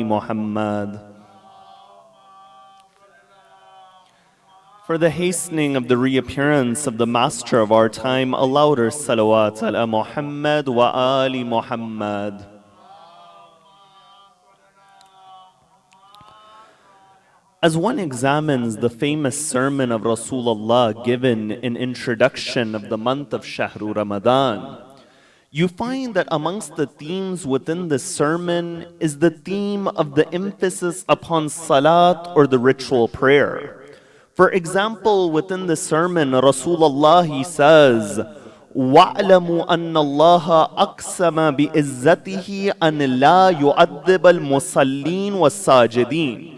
Muhammad. For the hastening of the reappearance of the Master of our time, a louder salawat ala Muhammad wa ali Muhammad. As one examines the famous sermon of Rasulullah given in introduction of the month of Shahru Ramadan, you find that amongst the themes within this sermon is the theme of the emphasis upon salat or the ritual prayer. For example, within the sermon, Rasulullah he says, وَاعْلَمُوا أَنَّ اللَّهَ أَقْسَمَ بِإِزَّتِهِ أَنْ لَا يُعَذِّبَ الْمُصَلِّينَ وَالسَّاجِدِينَ,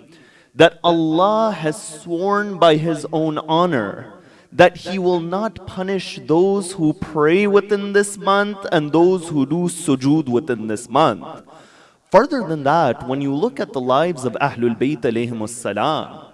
that Allah has sworn by His own honor that He will not punish those who pray within this month and those who do sujood within this month. Further than that, when you look at the lives of Ahlul Bayt alayhimus salam,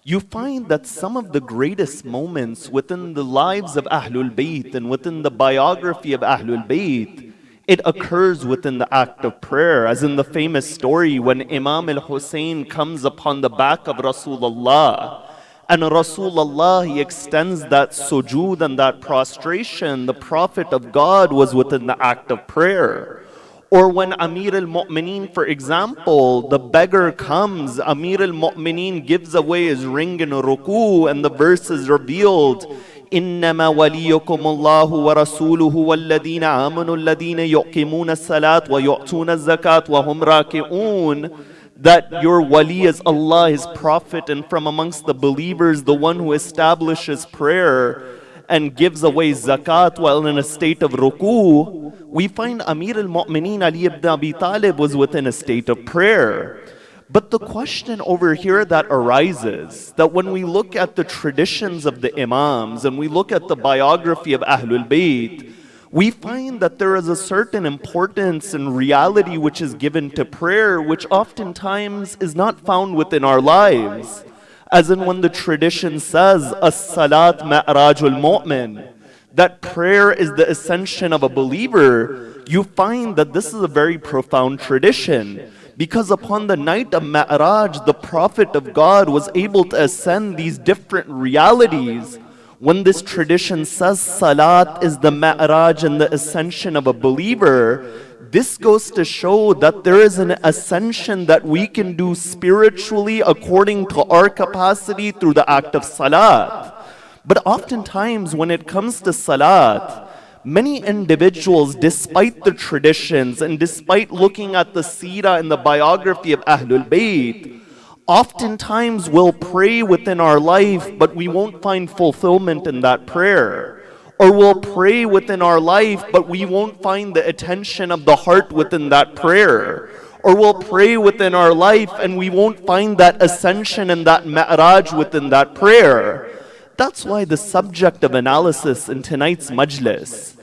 you find that some of the greatest moments within the lives of Ahlul Bayt and within the biography of Ahlul Bayt, it occurs within the act of prayer, as in the famous story when Imam al-Hussein comes upon the back of Rasulullah, and Rasulullah, he extends that sujood and that prostration. The Prophet of God was within the act of prayer. Or when Amir al-Mu'mineen, for example, the beggar comes, Amir al-Mu'mineen gives away his ring in ruku, and the verse is revealed, إِنَّمَا وَلِيُّكُمُ اللَّهُ وَرَسُولُهُ وَالَّذِينَ آمَنُوا الَّذِينَ يُقِيمُونَ الصَّلَاةَ وَيُؤْتُونَ الزَّكَاةَ وَهُمْ رَاكِعُونَ, that your wali is Allah, His Prophet, and from amongst the believers, the one who establishes prayer and gives away zakat while in a state of ruku. We find Amir al-Mu'mineen Ali ibn Abi Talib was within a state of prayer. But the question over here that arises, that when we look at the traditions of the Imams and we look at the biography of Ahlul Bayt, we find that there is a certain importance and reality which is given to prayer, which oftentimes is not found within our lives. As in when the tradition says, as-salat ma'rajul mu'min, that prayer is the ascension of a believer, you find that this is a very profound tradition. Because upon the night of Ma'raj, the Prophet of God was able to ascend these different realities. When this tradition says salat is the Ma'raj and the ascension of a believer, this goes to show that there is an ascension that we can do spiritually according to our capacity through the act of salat. But oftentimes when it comes to salat, many individuals, despite the traditions and despite looking at the seerah and the biography of Ahlul Bayt, oftentimes will pray within our life, but we won't find fulfillment in that prayer. Or we'll pray within our life, but we won't find the attention of the heart within that prayer. Or we'll pray within our life and we won't find that ascension and that ma'raj within that prayer. That's why the subject of analysis in tonight's majlis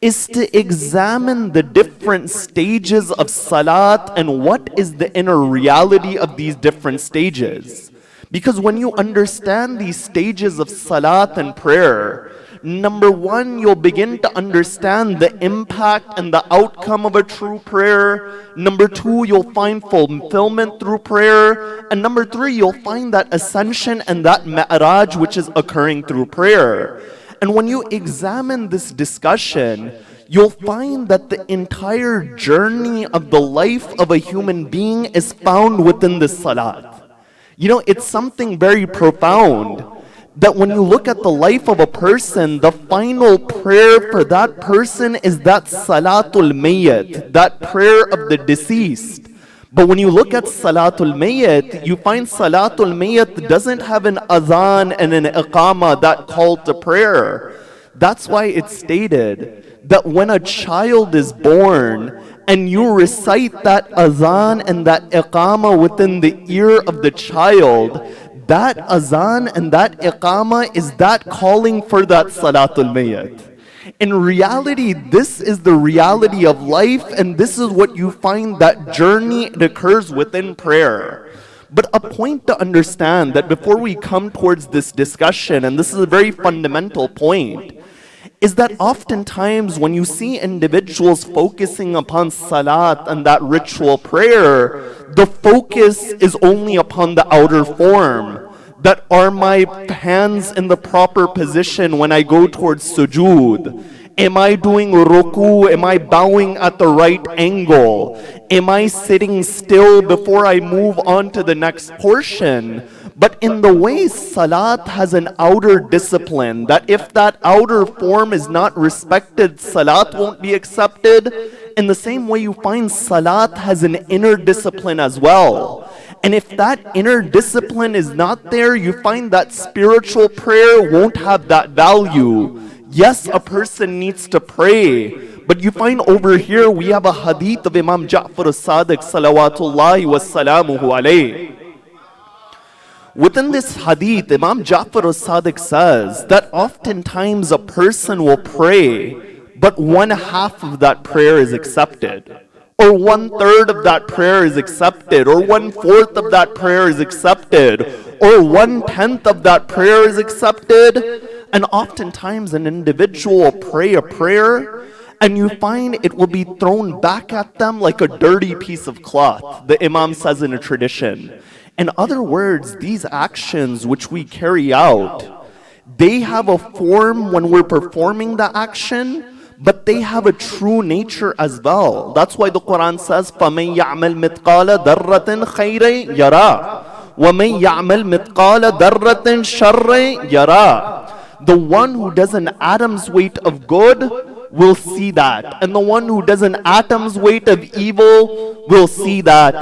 is to examine the different stages of salat and what is the inner reality of these different stages. Because when you understand these stages of salat and prayer, number one, you'll begin to understand the impact and the outcome of a true prayer. Number two, you'll find fulfillment through prayer. And number three, you'll find that ascension and that ma'raj which is occurring through prayer. And when you examine this discussion, you'll find that the entire journey of the life of a human being is found within the salat. You know, it's something very profound that when you look at the life of a person, the final prayer for that person is that salatul mayyit, that prayer of the deceased. But when you look at salatul mayyit, you find salatul mayyit doesn't have an adhan and an iqama, that call to prayer. That's why it's stated that when a child is born and you recite that adhan and that iqama within the ear of the child, that azan and that iqama is that calling for that salatul mayyit. In reality, this is the reality of life, and this is what you find that journey, it occurs within prayer. But a point to understand that before we come towards this discussion, and this is a very fundamental point, is that oftentimes when you see individuals focusing upon salat and that ritual prayer, the focus is only upon the outer form. That are my hands in the proper position when I go towards sujood? Am I doing ruku? Am I bowing at the right angle? Am I sitting still before I move on to the next portion? But in the way salat has an outer discipline, that if that outer form is not respected, salat won't be accepted. In the same way, you find salat has an inner discipline as well. And if that inner discipline is not there, you find that spiritual prayer won't have that value. Yes, a person needs to pray, but you find over here we have a hadith of Imam Ja'far as-Sadiq salawatullahi wa salamuhu alayhi. Within this hadith, Imam Ja'far as-Sadiq says that oftentimes a person will pray, but 1/2 of that prayer is accepted, or 1/3 of that prayer is accepted, or 1/4 of that prayer is accepted, or 1/10 of that prayer is accepted. And oftentimes an individual will pray a prayer, and you find it will be thrown back at them like a dirty piece of cloth, the Imam says in a tradition. In other words, these actions which we carry out, they have a form when we're performing the action, but they have a true nature as well. That's why the Quran says, فَمَنْ يَعْمَلْ مِثْقَالَ ذَرَّةٍ خَيْرًا يَرَى وَمَنْ يَعْمَلْ مِثْقَالَ ذَرَّةٍ شَرًّا يَرَى. The one who does an atom's weight of good will see that, and the one who does an atom's weight of evil will see that.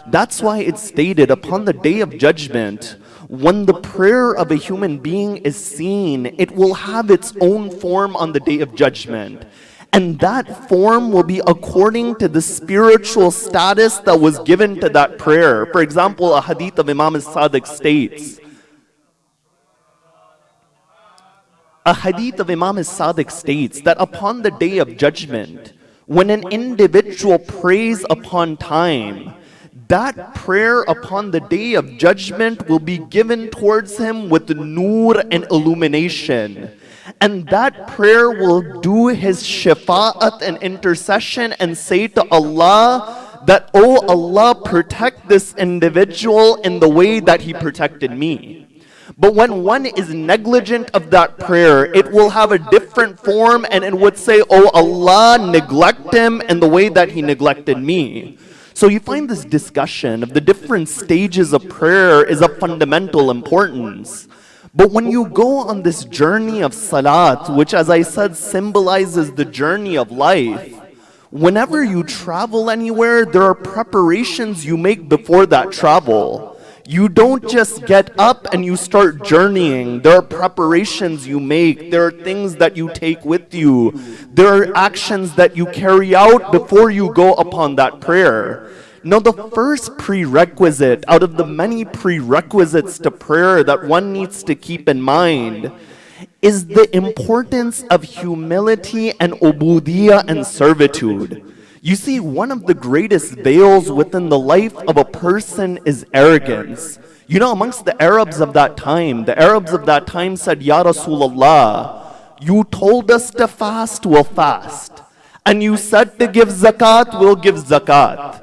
That's why it's stated upon the day of judgment, when the prayer of a human being is seen, it will have its own form on the day of judgment. And that form will be according to the spiritual status that was given to that prayer. For example, a hadith of Imam as-Sadiq states, that upon the day of judgment, when an individual prays upon time, that prayer upon the day of judgment will be given towards him with nur and illumination. And that prayer will do his shafa'at and intercession and say to Allah that, "Oh Allah, protect this individual in the way that he protected me." But when one is negligent of that prayer, it will have a different form, and it would say, "Oh Allah, neglect him in the way that he neglected me." So you find this discussion of the different stages of prayer is of fundamental importance. But when you go on this journey of salat, which as I said symbolizes the journey of life, whenever you travel anywhere, there are preparations you make before that travel. You don't just get up and you start journeying. There are preparations you make. There are things that you take with you. There are actions that you carry out before you go upon that prayer. Now, the first prerequisite out of the many prerequisites to prayer that one needs to keep in mind is the importance of humility and Obudia and servitude. You see, one of the greatest veils within the life of a person is arrogance. You know, amongst the Arabs of that time said, "Ya Rasulullah, you told us to fast, we'll fast. And you said to give zakat, we'll give zakat.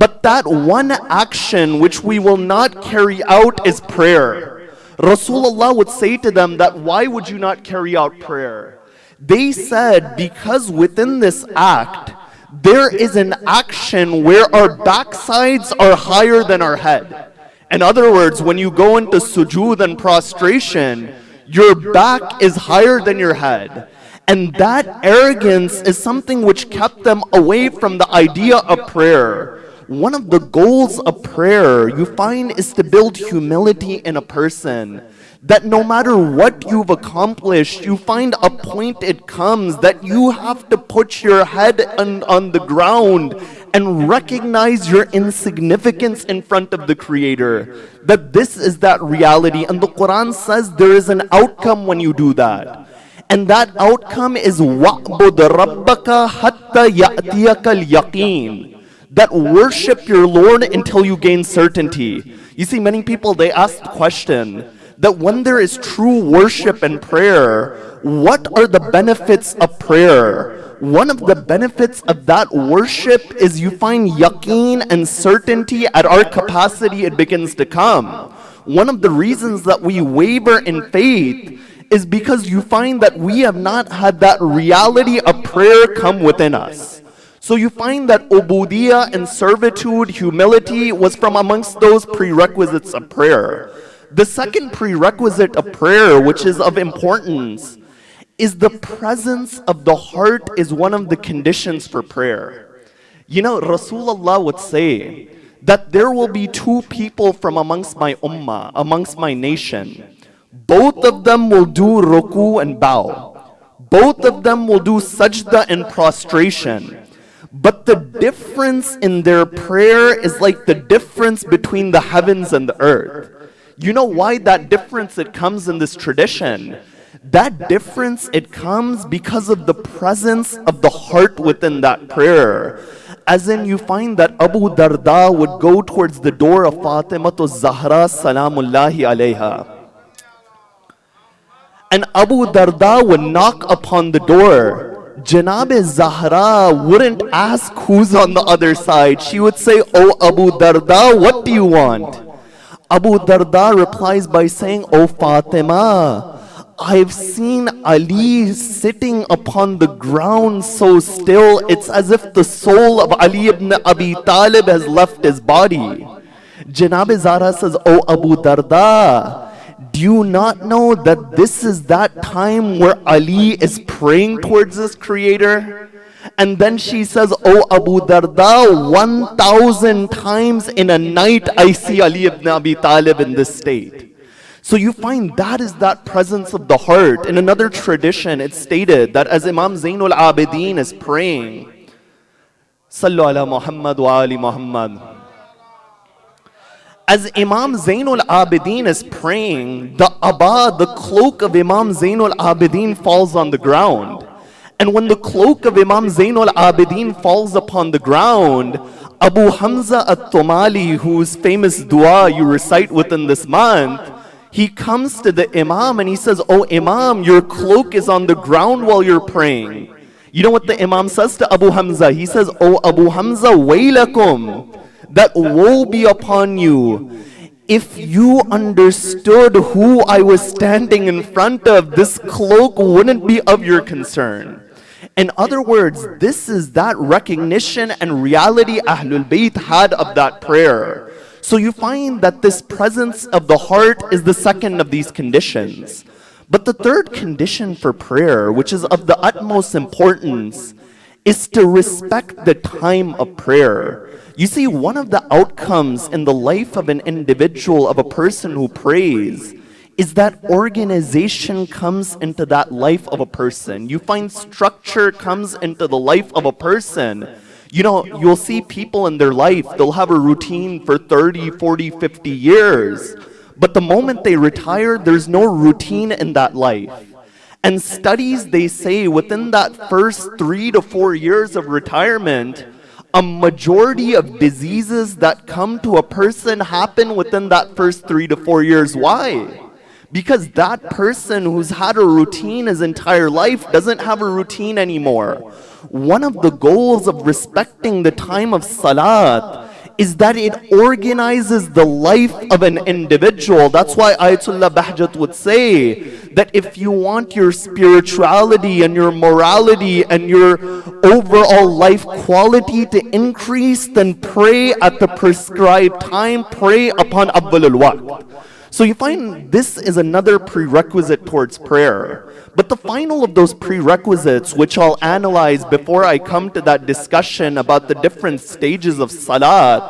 But that one action which we will not carry out is prayer." Rasulullah would say to them that, "Why would you not carry out prayer?" They said, "Because within this act, there is an action where our backsides are higher than our head." In other words, when you go into sujood and prostration, your back is higher than your head. And that arrogance is something which kept them away from the idea of prayer. One of the goals of prayer, you find, is to build humility in a person. That no matter what you've accomplished, you find a point it comes that you have to put your head on the ground and recognize your insignificance in front of the Creator. That this is that reality. And the Quran says there is an outcome when you do that. And that outcome is وَعْبُدْ رَبَّكَ حَتَّى يَأْتِيَكَ الْيَقِينَ. That worship your Lord until you gain certainty. You see, many people, they ask the question, that when there is true worship and prayer, what are the benefits of prayer? One of the benefits of that worship is you find yaqeen and certainty at our capacity it begins to come. One of the reasons that we waver in faith is because you find that we have not had that reality of prayer come within us. So you find that Obudia and servitude, humility was from amongst those prerequisites of prayer. The second prerequisite of prayer, which is of importance, is the presence of the heart is one of the conditions for prayer. You know, Rasulullah would say that there will be two people from amongst my ummah, amongst my nation. Both of them will do ruku and bow. Both of them will do sajda and prostration. But the difference in their prayer is like the difference between the heavens and the earth. You know why that difference it comes in this tradition? That difference it comes because of the presence of the heart within that prayer. As in you find that Abu Darda would go towards the door of Fatima to Zahra salamullahi alayha. And Abu Darda would knock upon the door. Janab Zahra wouldn't ask who's on the other side. She would say, "Oh Abu Darda, what do you want?" Abu Darda replies by saying, "Oh Fatima, I've seen Ali sitting upon the ground so still, it's as if the soul of Ali ibn Abi Talib has left his body." Janab Zahra says, "Oh Abu Darda, do you not know that this is that time where Ali is praying towards his creator?" And then she says, "Oh Abu Darda, 1,000 times in a night I see Ali ibn Abi Talib in this state." So you find that is that presence of the heart. In another tradition, it's stated that as Imam Zainul Abidin is praying, Sallu ala Muhammad wa ali Muhammad. As Imam Zainul Abidin is praying, the abba, the cloak of Imam Zainul Abidin falls on the ground. And when the cloak of Imam Zainul Abidin falls upon the ground, Abu Hamza at-Tumali, whose famous dua you recite within this month, he comes to the Imam and he says, "Oh Imam, your cloak is on the ground while you're praying." You know what the Imam says to Abu Hamza? He says, "Oh Abu Hamza, waylakum, that woe be upon you. If you understood who I was standing in front of, this cloak wouldn't be of your concern." In other words, this is that recognition and reality Ahlul Bayt had of that prayer. So you find that this presence of the heart is the second of these conditions. But the third condition for prayer, which is of the utmost importance, is to respect the time of prayer. You see, one of the outcomes in the life of an individual, of a person who prays, is that organization comes into that life of a person. You find structure comes into the life of a person. You know, you'll see people in their life, they'll have a routine for 30, 40, 50 years. But the moment they retire, there's no routine in that life. And studies, they say, within that first 3 to 4 years of retirement, a majority of diseases that come to a person happen within that first 3 to 4 years. Why? Because that person who's had a routine his entire life doesn't have a routine anymore. One of the goals of respecting the time of salat is that it organizes the life of an individual. That's why Ayatollah Bahjat would say that if you want your spirituality and your morality and your overall life quality to increase, then pray at the prescribed time, pray upon Awwal al-Waqt. So you find this is another prerequisite towards prayer. But the final of those prerequisites, which I'll analyze before I come to that discussion about the different stages of salat,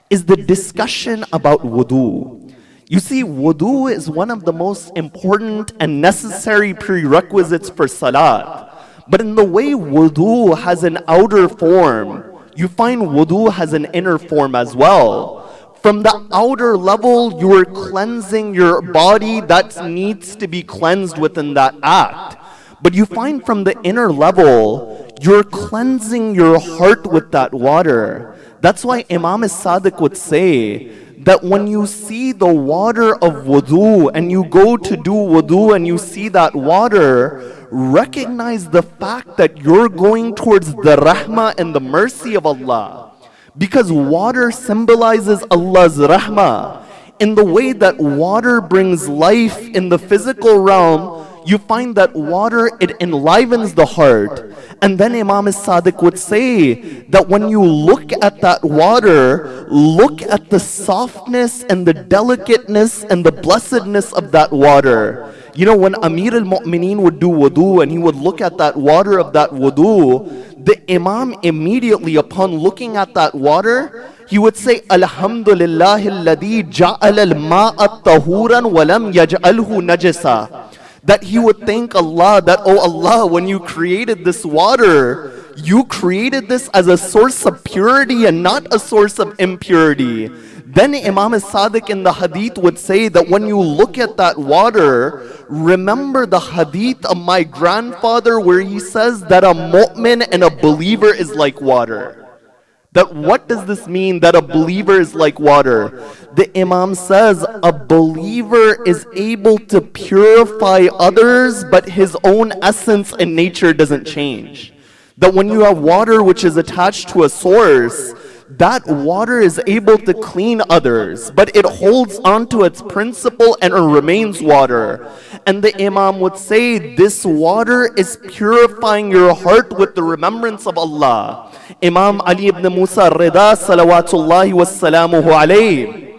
is the discussion about wudu. You see, wudu is one of the most important and necessary prerequisites for salat. But in the way wudu has an outer form, you find wudu has an inner form as well. From the outer level, you are cleansing your body that needs to be cleansed within that act. But you find from the inner level, you're cleansing your heart with that water. That's why Imam Sadiq would say that when you see the water of wudu and you go to do wudu and you see that water, recognize the fact that you're going towards the rahmah and the mercy of Allah. Because water symbolizes Allah's rahmah. In the way that water brings life in the physical realm, you find that water, it enlivens the heart. And then Imam Sadiq would say that when you look at that water, look at the softness and the delicateness and the blessedness of that water. You know, when Amir al-Mu'mineen would do wudu and he would look at that water of that wudu, the Imam immediately upon looking at that water, he would say, Alhamdulillahi alladhi ja'ala al-ma'a tahuran wa lam yaj'alhu najasa. That he would thank Allah, that, oh Allah, when you created this water, you created this as a source of purity and not a source of impurity. Then Imam Sadiq in the hadith would say that when you look at that water, remember the hadith of my grandfather where he says that a mu'min and a believer is like water. That what does this mean, that a believer is like water? The Imam says a believer is able to purify others, but his own essence and nature doesn't change. That when you have water which is attached to a source, that water is able to clean others, but it holds on to its principle and it remains water. And the Imam would say, this water is purifying your heart with the remembrance of Allah. Imam Ali ibn Musa Rida salawatullahi wassalamuhu alayhi.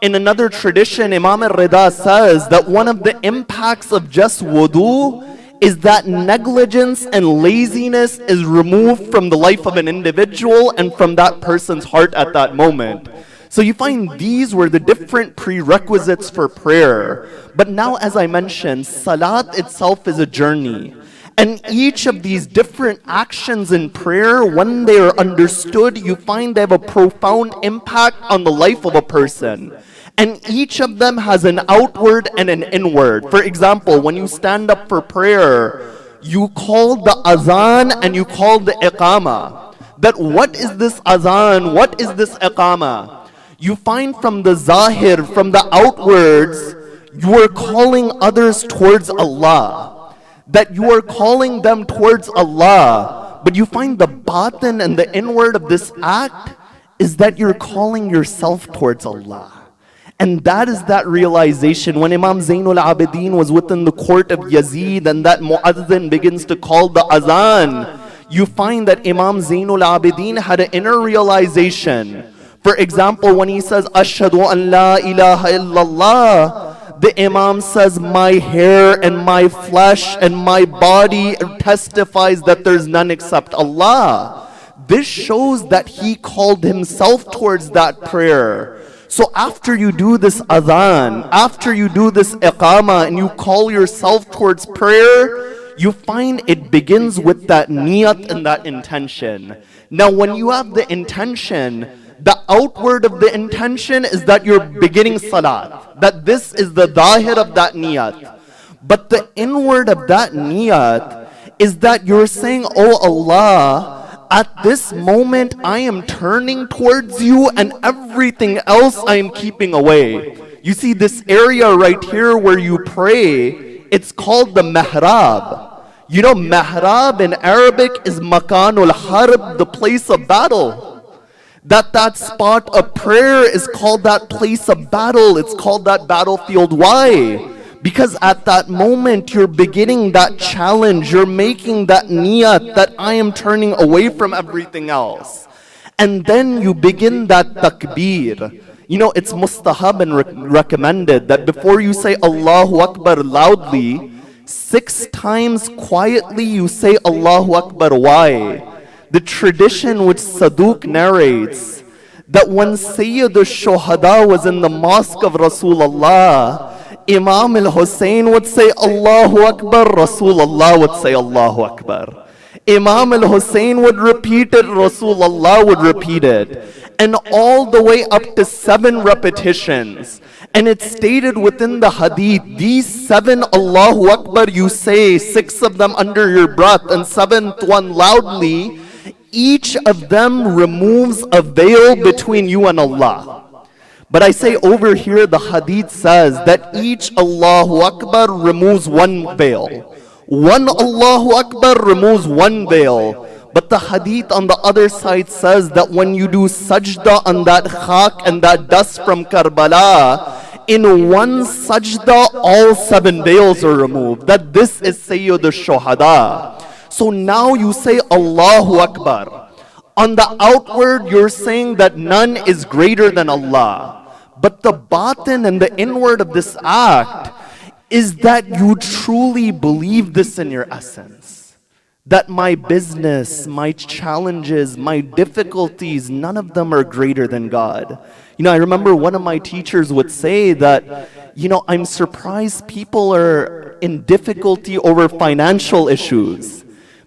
In another tradition, Imam al-Rida says that one of the impacts of just wudu is that negligence and laziness is removed from the life of an individual and from that person's heart at that moment. So you find these were the different prerequisites for prayer. But now, as I mentioned, salat itself is a journey. And each of these different actions in prayer, when they are understood, you find they have a profound impact on the life of a person. And each of them has an outward and an inward. For example, when you stand up for prayer, you call the azan and you call the iqama. That what is this azan? What is this iqama? You find from the zahir, from the outwards, you are calling others towards Allah. That you are calling them towards Allah. But you find the batin and the inward of this act is that you're calling yourself towards Allah. And that is that realization. When Imam Zainul Abidin was within the court of Yazid and that mu'adhin begins to call the azan, you find that Imam Zainul Abidin had an inner realization. For example, when he says, Ashhadu an la ilaha illallah, the Imam says, my hair and my flesh and my body testifies that there's none except Allah. This shows that he called himself towards that prayer. So after you do this adhan, after you do this iqama and you call yourself towards prayer, you find it begins with that niyat and that intention. Now when you have the intention, the outward of the intention is that you're beginning salat. That this is the dahir of that niyat. But the inward of that niyat is that you're saying, oh Allah, at this moment, I am turning towards you and everything else I am keeping away. You see this area right here where you pray, it's called the Mahrab. You know, Mahrab in Arabic is Makanul Harb, the place of battle. That spot of prayer is called that place of battle. It's called that battlefield. Why? Because at that moment, you're beginning that challenge. You're making that niyat that I am turning away from everything else. And then you begin that takbir. You know, it's mustahab and recommended that before you say Allahu Akbar loudly, 6 times quietly you say Allahu Akbar. Why? The tradition which Saduq narrates that when Sayyid al-Shuhada was in the mosque of Rasulullah, Imam al-Hussein would say Allahu Akbar, Rasulullah would say Allahu Akbar. Imam al-Hussein would repeat it, Rasulullah would repeat it. And all the way up to 7 repetitions. And it's stated within the hadith, these 7 Allahu Akbar you say, 6 of them under your breath and 7th one loudly, each of them removes a veil between you and Allah. But I say over here, the hadith says that each Allahu Akbar removes one veil. One Allahu Akbar removes one veil. But the hadith on the other side says that when you do sajda on that khak and that dust from Karbala, in one sajda, all 7 veils are removed. That this is Sayyid al-Shuhada. So now you say Allahu Akbar. On the outward, you're saying that none is greater than Allah. But the batin and the inward of this act is that you truly believe this in your essence. That my business, my challenges, my difficulties, none of them are greater than God. I remember one of my teachers would say that, I'm surprised people are in difficulty over financial issues.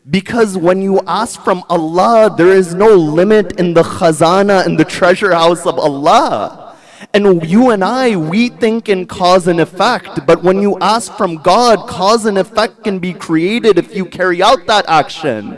Because when you ask from Allah, there is no limit in the khazana and the treasure house of Allah. And you and I, we think in cause and effect. But when you ask from God, cause and effect can be created if you carry out that action.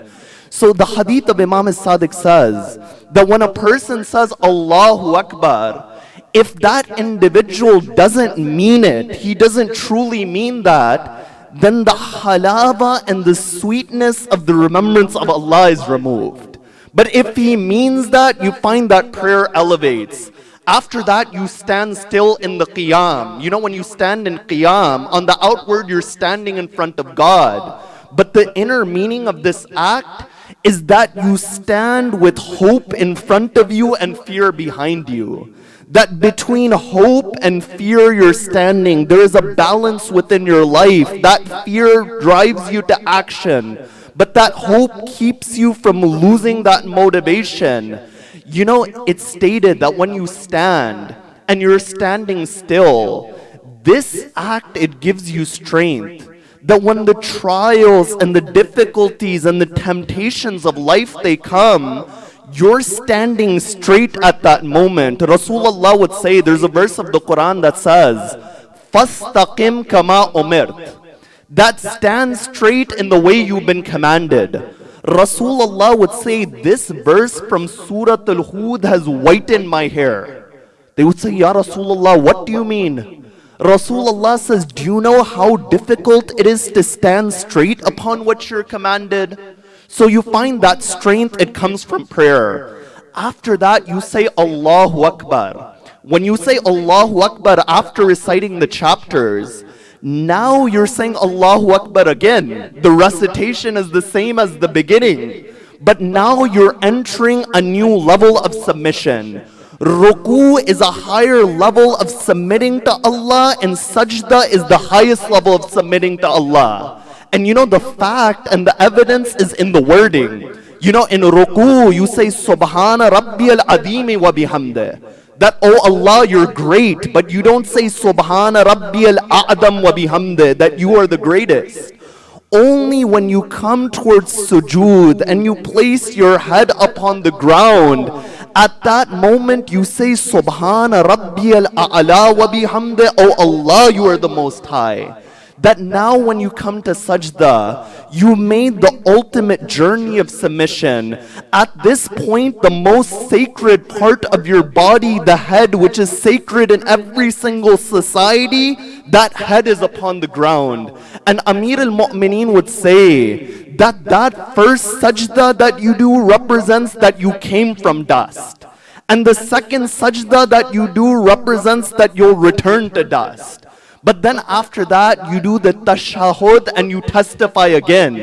So the hadith of Imam Sadiq says that when a person says Allahu Akbar, if that individual doesn't mean it, he doesn't truly mean that, then the halava and the sweetness of the remembrance of Allah is removed. But if he means that, you find that prayer elevates. After that, you stand still in the qiyam. When you stand in qiyam, on the outward, you're standing in front of God. But the inner meaning of this act is that you stand with hope in front of you and fear behind you. That between hope and fear you're standing, there is a balance within your life. That fear drives you to action, but that hope keeps you from losing that motivation. It's stated that when you stand and you're standing still, this act, it gives you strength. That when the trials and the difficulties and the temptations of life, they come, you're standing straight at that moment. Rasulullah would say, there's a verse of the Quran that says, فَاسْتَقِمْ كَمَا أُمِرْتَ, that stand straight in the way you've been commanded. Rasulullah would say, this verse from Surah Al-Hud has whitened my hair. They would say, Ya Rasulullah, what do you mean? Rasulullah says, do you know how difficult it is to stand straight upon what you're commanded? So you find that strength, it comes from prayer. After that, you say Allahu Akbar. When you say Allahu Akbar after reciting the chapters, now you're saying Allahu Akbar again. The recitation is the same as the beginning. But now you're entering a new level of submission. Ruku is a higher level of submitting to Allah, and sajda is the highest level of submitting to Allah. And the fact and the evidence is in the wording. In ruku, you say Subhana Rabbiyal Adimi wa bihamdeh. That, oh Allah, you're great, but you don't say Subhana Rabbiyal A'dam wa bihamdeh, that you are the greatest. Only when you come towards sujood and you place your head upon the ground, at that moment you say Subhana Rabbiyal A'la wa bihamdeh, oh Allah, you are the most high. That now when you come to sajda, you made the ultimate journey of submission. At this point, the most sacred part of your body, the head, which is sacred in every single society, that head is upon the ground. And Amir al-Mu'mineen would say that that first sajda that you do represents that you came from dust. And the second sajda that you do represents that you'll return to dust. But then after that, you do the tashahud and you testify again.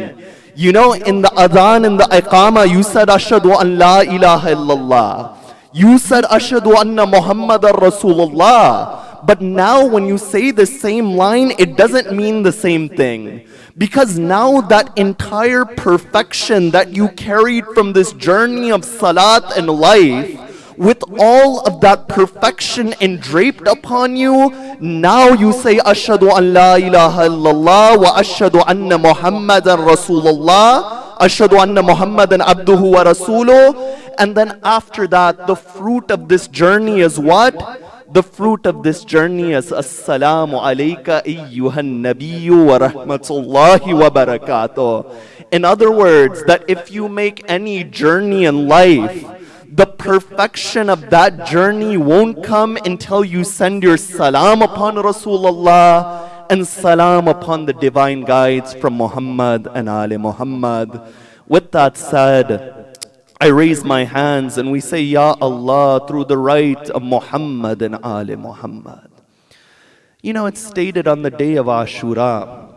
In the adhan and the iqama, you said, Ashhadu an la ilaha illallah. You said, Ashhadu anna Muhammadan Rasulullah. But now when you say the same line, it doesn't mean the same thing. Because now that entire perfection that you carried from this journey of salat and life, with all of that perfection endraped upon you, now you say Ashhadu an la ilaha illallah wa ashhadu anna Muhammadan Rasulullah, ashhadu anna Muhammadan abduhu wa rasuluh. And then after that, the fruit of this journey is what? The fruit of this journey is Assalamu alayka ayyuhan nabiyyu wa rahmatullahi wa barakatuh. In other words, that if you make any journey in life, The perfection of that journey won't come until you send your salam upon Rasulullah and salam upon the divine guides from Muhammad and Ali Muhammad. With that said, I raise my hands and we say, Ya Allah, through the right of Muhammad and Ali Muhammad. You know, it's stated on the day of Ashura,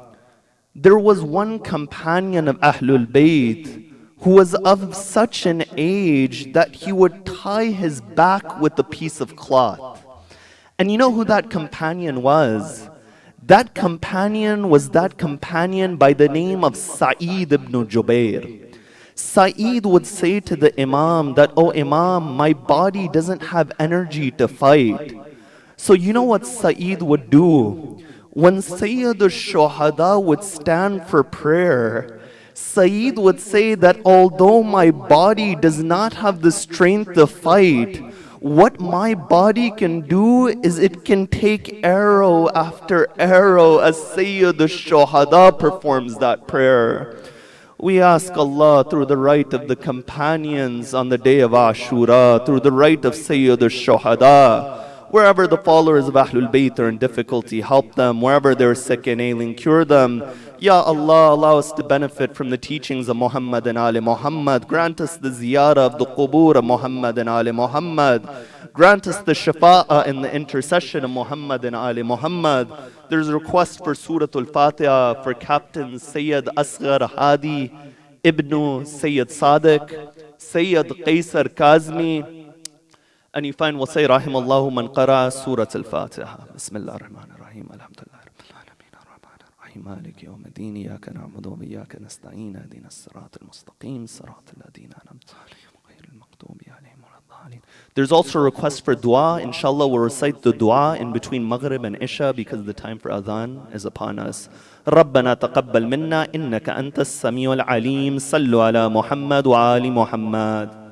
there was one companion of Ahlul Bayt who was of such an age that he would tie his back with a piece of cloth. And you know who that companion was? That companion was that companion by the name of Syed ibn Jubair. Syed would say to the Imam that, "Oh Imam, my body doesn't have energy to fight." So you know what Syed would do? When Sayyid al-Shuhada would stand for prayer, Syed would say that although my body does not have the strength to fight, what my body can do is it can take arrow after arrow as Sayyid al-Shuhada performs that prayer. We ask Allah through the right of the companions on the day of Ashura, through the right of Sayyid al-Shuhada, wherever the followers of Ahlul Bayt are in difficulty, help them. Wherever they're sick and ailing, cure them. Ya Allah, allow us to benefit from the teachings of Muhammad and Ali Muhammad. Grant us the ziyarah of the qubur of Muhammad and Ali Muhammad. Grant us the shafa'ah in the intercession of Muhammad and Ali Muhammad. There's a request for Surah Al-Fatiha for Captain Sayyid Asghar Hadi, Ibn Sayyid Sadiq, Sayyid Qaisar Kazmi. And you find, we'll say, Rahimallahu man qara Surah Al-Fatiha. Bismillah ar-Rahman ar-Rahim. Alhamdulillah Rabbil Alameen ar-Rahman ar-Rahim. Malik yawm ad-din. Iyaka na'budu wa iyaka nasta'in. Ihdina as-sirat al-mustaqim. Sirat al-ladina an'amta alayhim ghayril maghdubi alayhim waladdallin. There's also a request for dua. Inshallah, we'll recite the dua in between Maghrib and Isha because the time for Adhan is upon us. ربنا تقبل منا إنك أنت السميع العليم صلوا على محمد وآل محمد